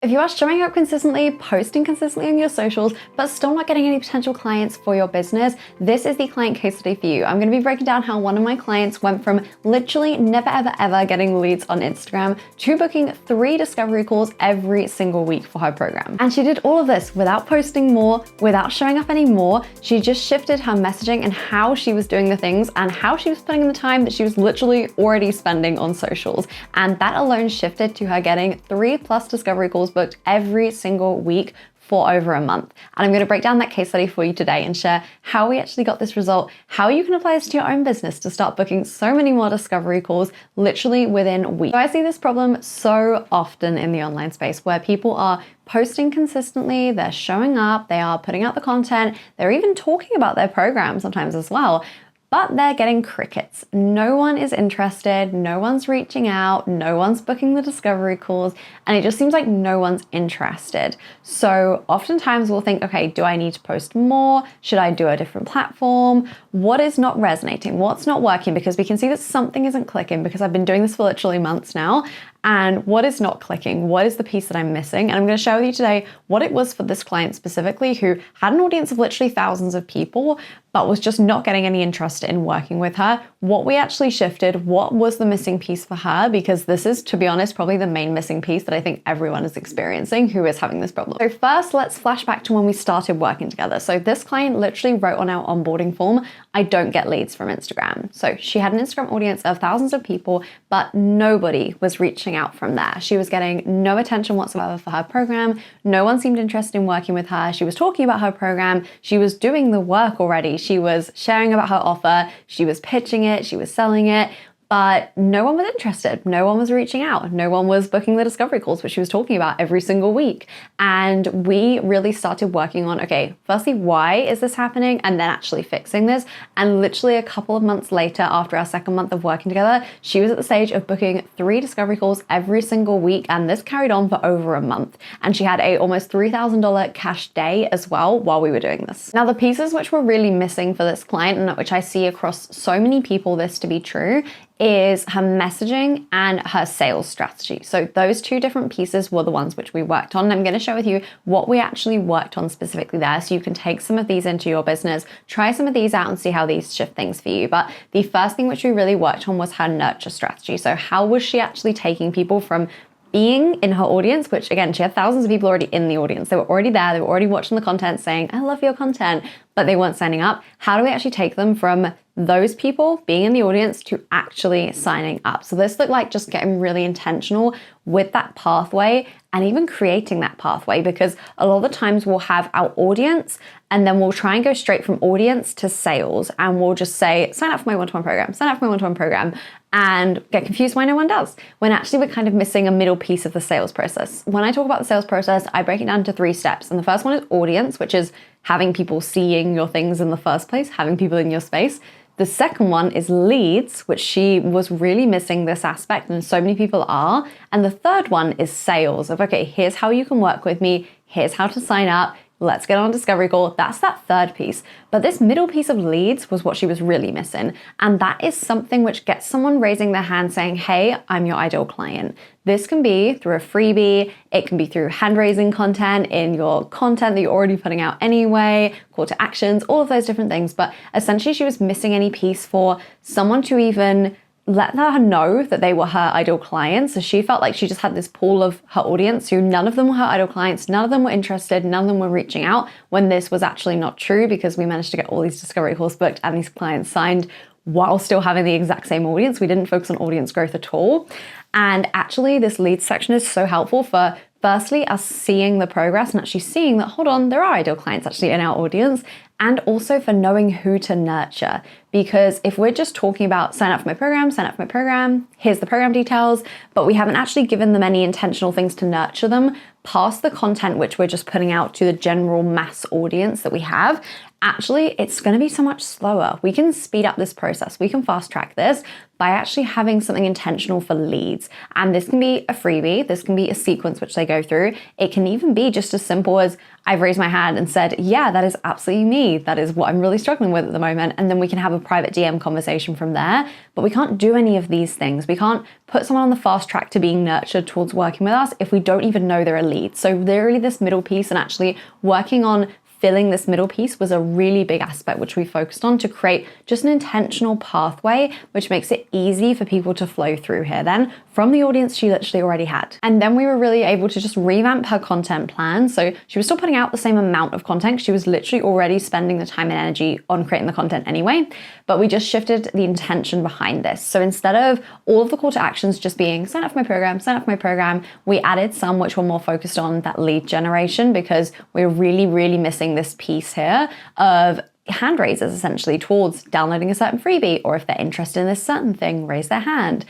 If you are showing up consistently, posting consistently on your socials, but still not getting any potential clients for your business, this is the client case study for you. I'm going to be breaking down how one of my clients went from literally never ever getting leads on Instagram to booking 3 discovery calls every single week for her program. And she did all of this without posting more, without showing up anymore. She just shifted her messaging and how she was doing the things and how she was putting in the time that she was literally already spending on socials. And that alone shifted to her getting 3+ discovery calls booked every single week for over a month. And I'm going to break down that case study for you today and share how we actually got this result, how you can apply this to your own business to start booking so many more discovery calls literally within weeks. So I see this problem so often in the online space where people are posting consistently, they're showing up, they are putting out the content, they're even talking about their program sometimes as well, but they're getting crickets. No one is interested, no one's reaching out, no one's booking the discovery calls, and it just seems like no one's interested. So oftentimes we'll think, okay, do I need to post more? Should I do a different platform? What is not resonating? What's not working? Because we can see that something isn't clicking because I've been doing this for literally months now. And what is not clicking? What is the piece that I'm missing? And I'm going to share with you today what it was for this client specifically who had an audience of literally thousands of people, but was just not getting any interest in working with her. What we actually shifted, what was the missing piece for her? Because this is, to be honest, probably the main missing piece that I think everyone is experiencing who is having this problem. So first, let's flash back to when we started working together. So this client literally wrote on our onboarding form, I don't get leads from Instagram. So she had an Instagram audience of thousands of people, but nobody was reaching out from there. She was getting no attention whatsoever for her program. No one seemed interested in working with her. She was talking about her program. She was doing the work already. She was sharing about her offer. She was pitching it. She was selling it. But no one was interested. No one was reaching out. No one was booking the discovery calls, which she was talking about every single week. And we really started working on, okay, firstly, why is this happening? And then actually fixing this. And literally a couple of months later, after our second month of working together, she was at the stage of booking 3 discovery calls every single week. And this carried on for over a month. And she had a almost $3,000 cash day as well while we were doing this. Now, the pieces which were really missing for this client, and which I see across so many people this to be true, is her messaging and her sales strategy. So those 2 different pieces were the ones which we worked on. And I'm going to share with you what we actually worked on specifically there so you can take some of these into your business, try some of these out and see how these shift things for you. But the first thing which we really worked on was her nurture strategy. So how was she actually taking people from being in her audience, which again, she had thousands of people already in the audience. They were already there. They were already watching the content saying, I love your content, but they weren't signing up. How do we actually take them from those people being in the audience to actually signing up? So this looked like just getting really intentional with that pathway and even creating that pathway, because a lot of the times we'll have our audience and then we'll try and go straight from audience to sales. And we'll just say, sign up for my one-to-one program, sign up for my one-to-one program, and get confused why no one does. When actually we're kind of missing a middle piece of the sales process. When I talk about the sales process, I break it down into 3 steps. And the first one is audience, which is having people seeing your things in the first place, having people in your space. The second one is leads, which she was really missing this aspect, and so many people are. And the third one is sales of, okay, here's how you can work with me. Here's how to sign up. Let's get on a discovery call. That's that third piece. But this middle piece of leads was what she was really missing. And that is something which gets someone raising their hand saying, hey, I'm your ideal client. This can be through a freebie. It can be through hand-raising content in your content that you're already putting out anyway, call to actions, all of those different things. But essentially she was missing any piece for someone to even let her know that they were her ideal clients. So she felt like she just had this pool of her audience who none of them were her ideal clients, none of them were interested, none of them were reaching out, when this was actually not true, because we managed to get all these discovery calls booked and these clients signed while still having the exact same audience. We didn't focus on audience growth at all. And actually this leads section is so helpful for firstly us seeing the progress and actually seeing that, hold on, there are ideal clients actually in our audience, and also for knowing who to nurture. Because if we're just talking about sign up for my program, here's the program details, but we haven't actually given them any intentional things to nurture them past the content which we're just putting out to the general mass audience that we have, actually it's going to be so much slower. We can speed up this process. We can fast track this by actually having something intentional for leads. And this can be a freebie. This can be a sequence which they go through. It can even be just as simple as I've raised my hand and said, yeah, that is absolutely me. That is what I'm really struggling with at the moment. And then we can have a private DM conversation from there. But we can't do any of these things. We can't put someone on the fast track to being nurtured towards working with us if we don't even know they're a lead. So literally this middle piece and actually working on filling this middle piece was a really big aspect which we focused on to create just an intentional pathway which makes it easy for people to flow through here then from the audience she literally already had. And then we were really able to just revamp her content plan. So she was still putting out the same amount of content. She was literally already spending the time and energy on creating the content anyway, but we just shifted the intention behind this. So instead of all of the call to actions just being sign up for my program, we added some which were more focused on that lead generation because we're really missing this piece here of hand raisers essentially towards downloading a certain freebie, or if they're interested in this certain thing, raise their hand.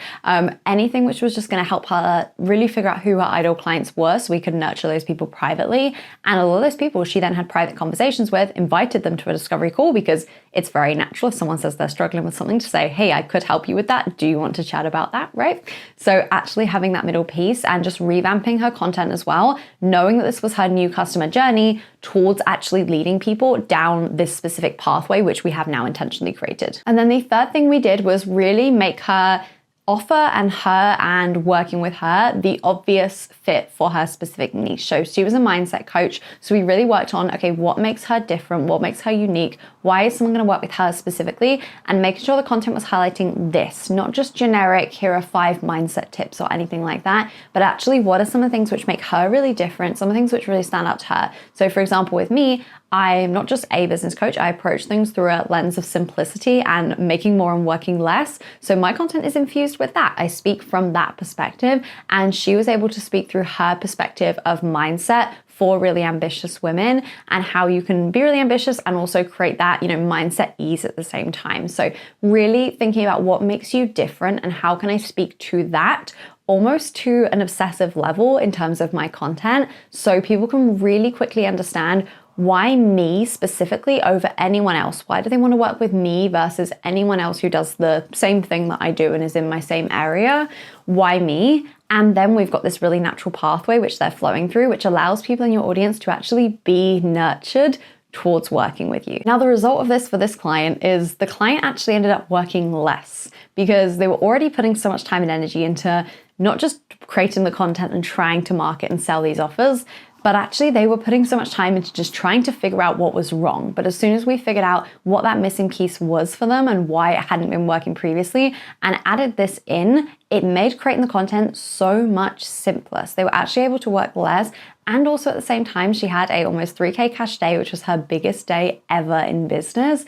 Anything which was just going to help her really figure out who her ideal clients were so we could nurture those people privately. And a lot of those people she then had private conversations with, invited them to a discovery call because it's very natural if someone says they're struggling with something to say, hey, I could help you with that. Do you want to chat about that, right? So actually having that middle piece and just revamping her content as well, knowing that this was her new customer journey towards actually leading people down this specific pathway, which we have now intentionally created. And then the third thing we did was really make her offer and working with her the obvious fit for her specific niche. So she was a mindset coach. So we really worked on, okay, what makes her different? What makes her unique? Why is someone going to work with her specifically? And making sure the content was highlighting this, not just generic, here are 5 mindset tips or anything like that, but actually what are some of the things which make her really different, some of the things which really stand out to her. So for example, with me, I'm not just a business coach. I approach things through a lens of simplicity and making more and working less. So my content is infused with that. I speak from that perspective, and she was able to speak through her perspective of mindset for really ambitious women and how you can be really ambitious and also create that, mindset ease at the same time. So really thinking about what makes you different and how can I speak to that almost to an obsessive level in terms of my content so people can really quickly understand why me specifically over anyone else? Why do they want to work with me versus anyone else who does the same thing that I do and is in my same area? Why me? And then we've got this really natural pathway which they're flowing through, which allows people in your audience to actually be nurtured towards working with you. Now, the result of this for this client is the client actually ended up working less because they were already putting so much time and energy into not just creating the content and trying to market and sell these offers, but actually they were putting so much time into just trying to figure out what was wrong. But as soon as we figured out what that missing piece was for them and why it hadn't been working previously and added this in, it made creating the content so much simpler. So they were actually able to work less. And also at the same time, she had a almost 3K cash day, which was her biggest day ever in business.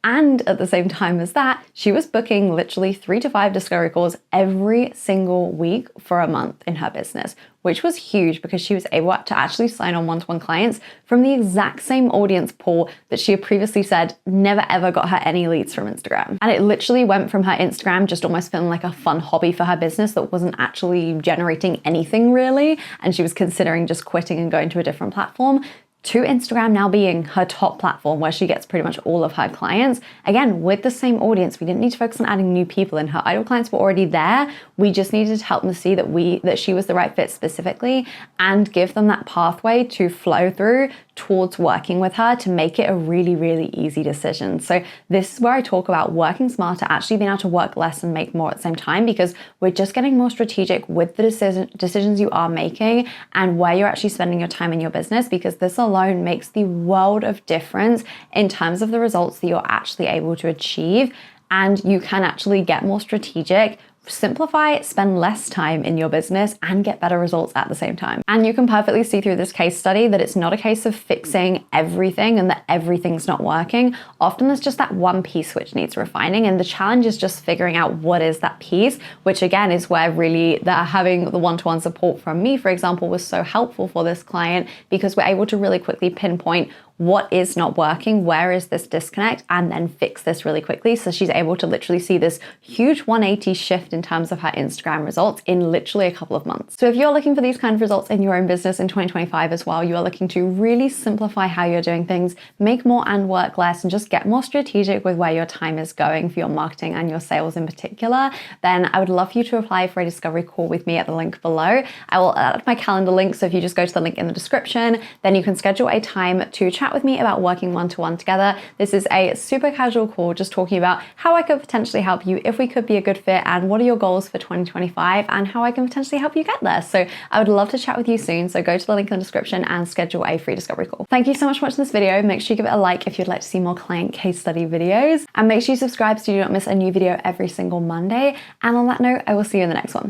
And at the same time as that, she was booking literally 3 to 5 discovery calls every single week for a month in her business, which was huge because she was able to actually sign on one-to-one clients from the exact same audience pool that she had previously said never ever got her any leads from Instagram. And it literally went from her Instagram just almost feeling like a fun hobby for her business that wasn't actually generating anything really, and she was considering just quitting and going to a different platform, to Instagram now being her top platform where she gets pretty much all of her clients. Again, with the same audience, we didn't need to focus on adding new people in. Her ideal clients were already there. We just needed to help them see that she was the right fit specifically and give them that pathway to flow through towards working with her to make it a really easy decision. So this is where I talk about working smarter, actually being able to work less and make more at the same time, because we're just getting more strategic with the decisions you are making and where you're actually spending your time in your business, because this alone makes the world of difference in terms of the results that you're actually able to achieve. And you can actually get more strategic, simplify, spend less time in your business and get better results at the same time. And you can perfectly see through this case study that it's not a case of fixing everything and that everything's not working. Often there's just that one piece which needs refining, and the challenge is just figuring out what is that piece, which again is where really having the one-to-one support from me, for example, was so helpful for this client, because we're able to really quickly pinpoint what is not working, where is this disconnect, and then fix this really quickly. So she's able to literally see this huge 180 shift in terms of her Instagram results in literally a couple of months. So if you're looking for these kind of results in your own business in 2025 as well, you are looking to really simplify how you're doing things, make more and work less, and just get more strategic with where your time is going for your marketing and your sales in particular, then I would love for you to apply for a discovery call with me at the link below. I will add my calendar link, so if you just go to the link in the description, then you can schedule a time to chat with me about working one-to-one together. This is a super casual call, just talking about how I could potentially help you, if we could be a good fit, and what are your goals for 2025 and how I can potentially help you get there. So I would love to chat with you soon. So go to the link in the description and schedule a free discovery call. Thank you so much for watching this video. Make sure you give it a like if you'd like to see more client case study videos, and make sure you subscribe so you don't miss a new video every single Monday. And on that note, I will see you in the next one.